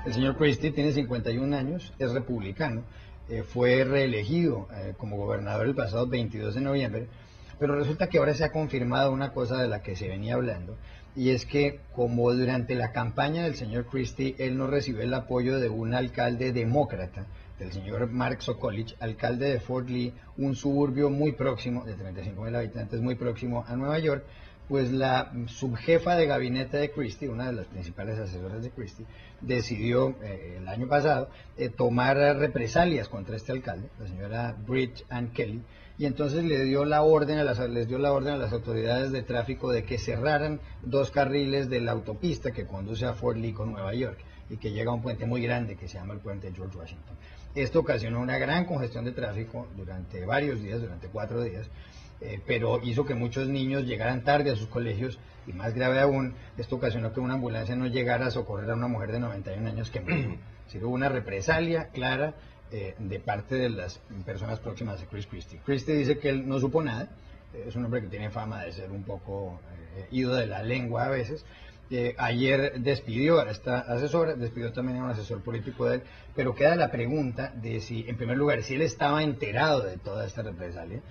El señor Christie tiene 51 años, es republicano, fue reelegido como gobernador el pasado 22 de noviembre, pero resulta que ahora se ha confirmado una cosa de la que se venía hablando, y es que como durante la campaña del señor Christie él no recibió el apoyo de un alcalde demócrata, del señor Mark Sokolich, alcalde de Fort Lee, un suburbio muy próximo, de 35.000 habitantes, muy próximo a Nueva York, pues la subjefa de gabinete de Christie, una de las principales asesoras de Christie, decidió el año pasado tomar represalias contra este alcalde, la señora Bridge Ann Kelly, y entonces les dio la orden a las autoridades de tráfico de que cerraran 2 carriles de la autopista que conduce a Fort Lee con Nueva York y que llega a un puente muy grande que se llama el puente George Washington. Esto ocasionó una gran congestión de tráfico durante varios días, durante 4 días, pero hizo que muchos niños llegaran tarde a sus colegios y más grave aún, esto ocasionó que una ambulancia no llegara a socorrer a una mujer de 91 años que murió. Si hubo una represalia clara de parte de las personas próximas a Chris Christie. Christie dice que él no supo nada, es un hombre que tiene fama de ser un poco ido de la lengua a veces. Ayer despidió a esta asesora, despidió también a un asesor político de él, pero queda la pregunta de si, en primer lugar, si él estaba enterado de toda esta represalia.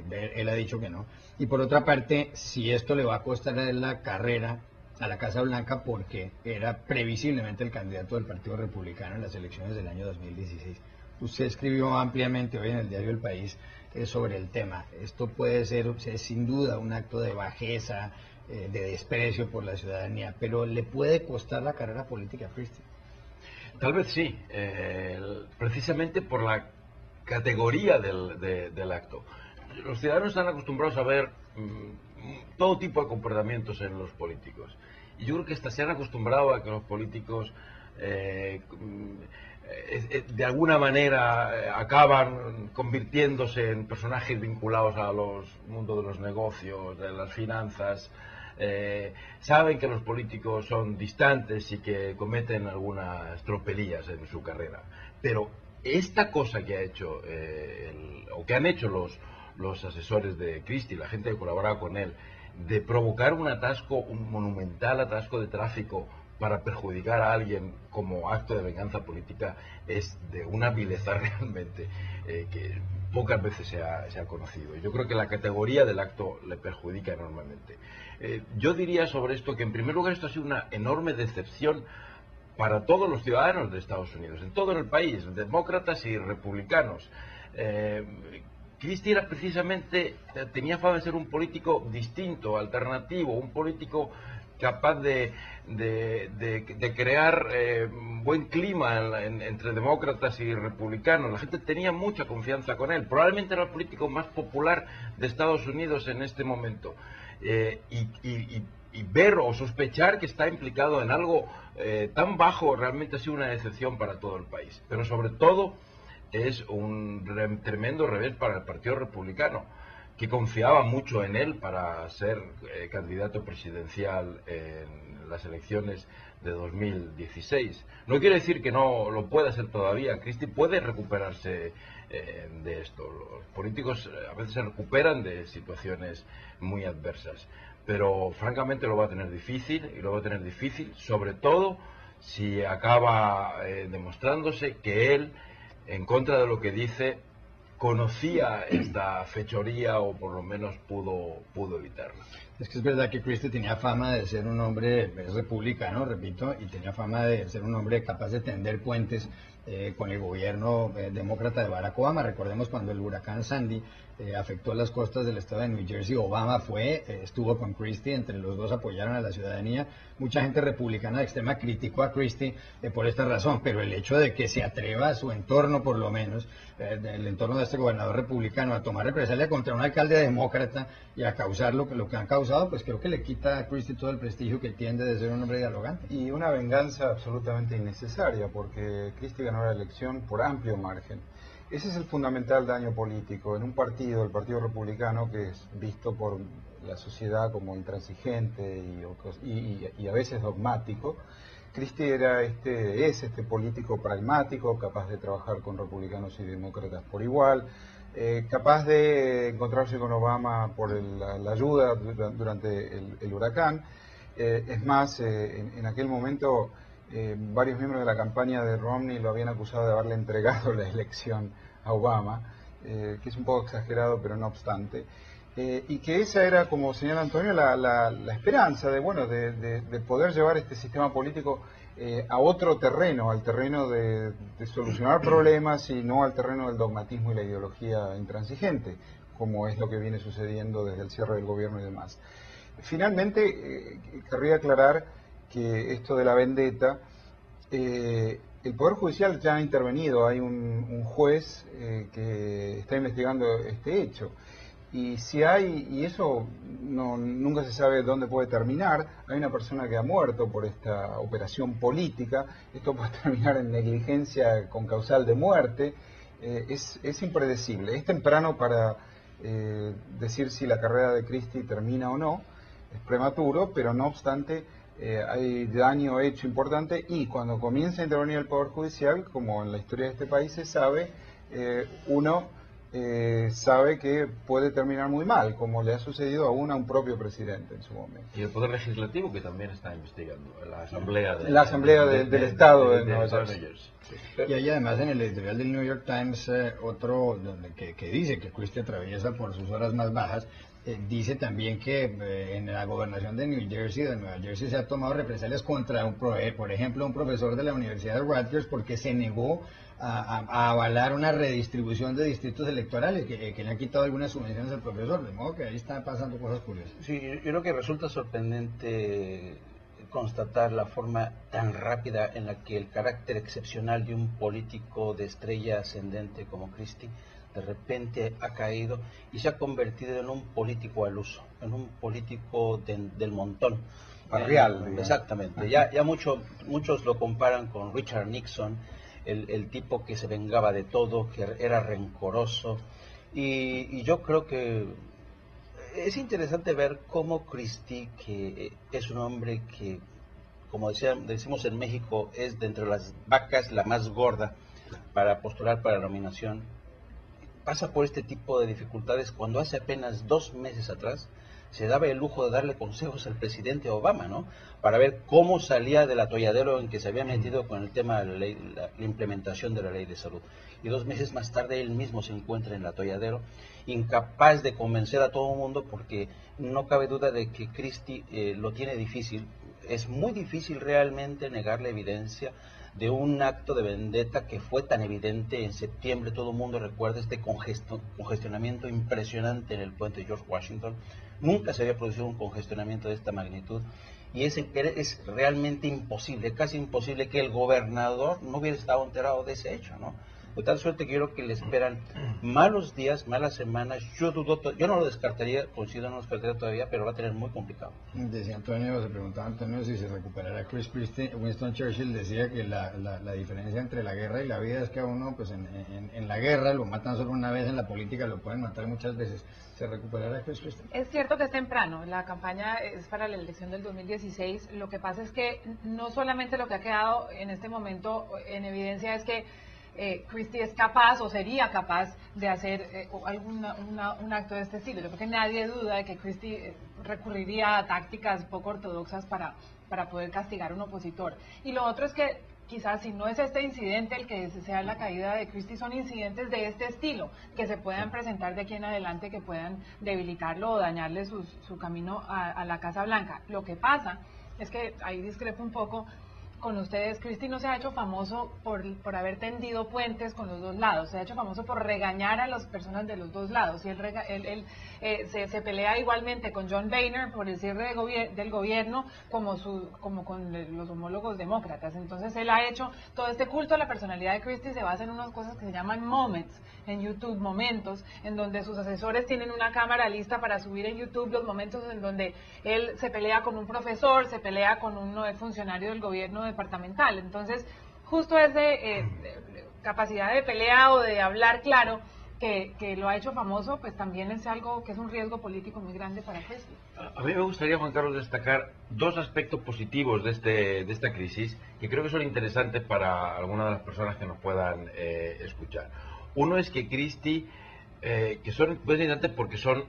Él ha dicho que no. Y por otra parte, si esto le va a costar a él la carrera a la Casa Blanca, porque era previsiblemente el candidato del Partido Republicano en las elecciones del año 2016. Usted escribió ampliamente hoy en el diario El País sobre el tema. Esto puede ser sin duda un acto de bajeza, de desprecio por la ciudadanía, pero ¿le puede costar la carrera política a Christie? Tal vez sí, precisamente por la categoría del acto. Los ciudadanos están acostumbrados a ver todo tipo de comportamientos en los políticos. Y yo creo que se han acostumbrado a que los políticos de alguna manera acaban convirtiéndose en personajes vinculados a los mundo de los negocios, de las finanzas. Saben que los políticos son distantes y que cometen algunas tropelías en su carrera. Pero esta cosa que ha hecho, o que han hecho los asesores de Christie, la gente que colaboraba con él, de provocar un monumental atasco de tráfico para perjudicar a alguien como acto de venganza política, es de una vileza realmente que pocas veces se ha conocido. Yo creo que la categoría del acto le perjudica enormemente. Yo diría sobre esto que, en primer lugar, esto ha sido una enorme decepción para todos los ciudadanos de Estados Unidos, en todo el país, demócratas y republicanos. Christie tenía fama de ser un político distinto, alternativo, un político capaz de crear buen clima entre demócratas y republicanos. La gente tenía mucha confianza con él. Probablemente era el político más popular de Estados Unidos en este momento. Y ver o sospechar que está implicado en algo tan bajo realmente ha sido una decepción para todo el país. Pero sobre todo es un tremendo revés para el Partido Republicano, que confiaba mucho en él para ser candidato presidencial en las elecciones de 2016. No quiere decir que no lo pueda ser todavía. Christie puede recuperarse de esto. Los políticos a veces se recuperan de situaciones muy adversas, pero francamente lo va a tener difícil, y lo va a tener difícil sobre todo si acaba demostrándose que él, en contra de lo que dice, conocía esta fechoría, o por lo menos pudo evitarla. Es que es verdad que Christie tenía fama de ser un hombre republicano, repito, y tenía fama de ser un hombre capaz de tender puentes con el gobierno demócrata de Barack Obama. Recordemos cuando el huracán Sandy afectó las costas del estado de New Jersey, Obama estuvo con Christie, entre los dos apoyaron a la ciudadanía. Mucha gente republicana de extrema criticó a Christie por esta razón, pero el hecho de que se atreva a su entorno, por lo menos, el entorno de este gobernador republicano, a tomar represalia contra un alcalde demócrata y a causar lo que han causado, pues creo que le quita a Christie todo el prestigio que tiende de ser un hombre dialogante. Y una venganza absolutamente innecesaria, porque Christie ganó la elección por amplio margen. Ese es el fundamental daño político en un partido, el Partido Republicano, que es visto por la sociedad como intransigente y a veces dogmático. Christie es este político pragmático, capaz de trabajar con republicanos y demócratas por igual, capaz de encontrarse con Obama por la ayuda durante el huracán, Es más, en aquel momento varios miembros de la campaña de Romney lo habían acusado de haberle entregado la elección a Obama, que es un poco exagerado, pero no obstante. Y que esa era, como señala Antonio, la esperanza de poder llevar este sistema político a otro terreno, al terreno de solucionar problemas y no al terreno del dogmatismo y la ideología intransigente, como es lo que viene sucediendo desde el cierre del gobierno y demás. Finalmente, querría aclarar que esto de la vendetta, el Poder Judicial ya ha intervenido, hay un juez que está investigando este hecho. Y si hay, y eso nunca se sabe dónde puede terminar, hay una persona que ha muerto por esta operación política, esto puede terminar en negligencia con causal de muerte, es impredecible, es temprano para decir si la carrera de Christie termina o no, es prematuro, pero no obstante hay daño hecho importante y cuando comienza a intervenir el Poder Judicial, como en la historia de este país se sabe, sabe que puede terminar muy mal, como le ha sucedido aún a un propio presidente en su momento. Y el Poder Legislativo, que también está investigando, la Asamblea, del Estado de Nueva Jersey. Y hay además en el editorial del New York Times otro que dice que Christie atraviesa por sus horas más bajas. Dice también que en la gobernación de New Jersey, de Nueva Jersey, se ha tomado represalias contra, por ejemplo, un profesor de la Universidad de Rutgers porque se negó a avalar una redistribución de distritos electorales, que le han quitado algunas subvenciones al profesor, de modo que ahí están pasando cosas curiosas. Sí, yo creo que resulta sorprendente constatar la forma tan rápida en la que el carácter excepcional de un político de estrella ascendente como Christie de repente ha caído y se ha convertido en un político al uso, en un político del montón. Barrial. Exactamente. Ya muchos lo comparan con Richard Nixon, el tipo que se vengaba de todo, que era rencoroso. Y yo creo que es interesante ver cómo Christie, que es un hombre que, como decimos en México, es de entre las vacas la más gorda para postular para la nominación, pasa por este tipo de dificultades cuando hace apenas 2 meses atrás se daba el lujo de darle consejos al presidente Obama, ¿no? Para ver cómo salía del atolladero en que se había metido con el tema de la implementación de la ley de salud. Y 2 meses más tarde él mismo se encuentra en el atolladero, incapaz de convencer a todo el mundo, porque no cabe duda de que Christie lo tiene difícil. Es muy difícil realmente negar la evidencia de un acto de vendetta que fue tan evidente en septiembre. Todo el mundo recuerda este congestionamiento impresionante en el puente George Washington. Nunca se había producido un congestionamiento de esta magnitud y es realmente imposible, casi imposible que el gobernador no hubiera estado enterado de ese hecho, ¿no? De tal suerte que yo creo que le esperan malos días, malas semanas. Yo no lo descartaría, coincido, no lo descartaría todavía, pero va a tener muy complicado. Decía Antonio, se preguntaba Antonio si se recuperará Chris Christie. Winston Churchill decía que la diferencia entre la guerra y la vida es que a uno, pues en la guerra lo matan solo una vez, en la política lo pueden matar muchas veces. ¿Se recuperará Chris Christie? Es cierto que es temprano, la campaña es para la elección del 2016. Lo que pasa es que no solamente lo que ha quedado en este momento en evidencia es que Christie es capaz o sería capaz de hacer un acto de este estilo. Yo creo que nadie duda de que Christie recurriría a tácticas poco ortodoxas para poder castigar a un opositor. Y lo otro es que quizás si no es este incidente el que sea la caída de Christie, son incidentes de este estilo que se puedan presentar de aquí en adelante, que puedan debilitarlo o dañarle su camino a la Casa Blanca. Lo que pasa es que ahí discrepo un poco con ustedes. Christie no se ha hecho famoso por haber tendido puentes con los dos lados, se ha hecho famoso por regañar a las personas de los dos lados, y él se pelea igualmente con John Boehner por el cierre del gobierno como con los homólogos demócratas. Entonces él ha hecho todo este culto a la personalidad de Christie, se basa en unas cosas que se llaman moments en YouTube, momentos en donde sus asesores tienen una cámara lista para subir en YouTube los momentos en donde él se pelea con un profesor, se pelea con un funcionario del gobierno departamental. Entonces, justo es de capacidad de pelea o de hablar claro que lo ha hecho famoso, pues también es algo que es un riesgo político muy grande para Christie. A mí me gustaría, Juan Carlos, destacar 2 aspectos positivos de esta crisis que creo que son interesantes para algunas de las personas que nos puedan escuchar. Uno es que Christie, que son interesantes porque son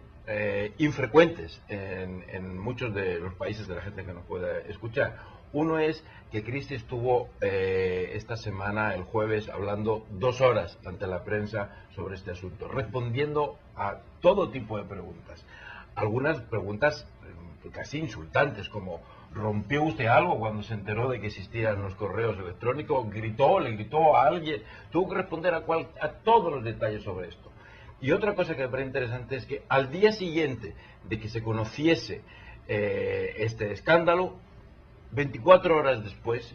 infrecuentes en muchos de los países de la gente que nos puede escuchar. Uno es que Christie estuvo esta semana, el jueves, hablando 2 horas ante la prensa sobre este asunto, respondiendo a todo tipo de preguntas. Algunas preguntas casi insultantes, como: ¿rompió usted algo cuando se enteró de que existían los correos electrónicos? ¿Le gritó a alguien? Tuvo que responder a todos los detalles sobre esto. Y otra cosa que me parece interesante es que al día siguiente de que se conociese este escándalo, 24 horas después,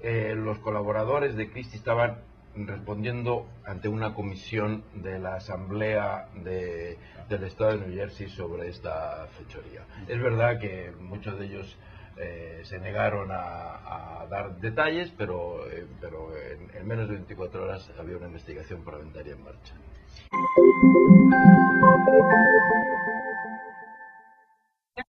los colaboradores de Christie estaban respondiendo ante una comisión de la Asamblea del Estado de New Jersey sobre esta fechoría. Es verdad que muchos de ellos se negaron a dar detalles, pero en menos de 24 horas había una investigación parlamentaria en marcha.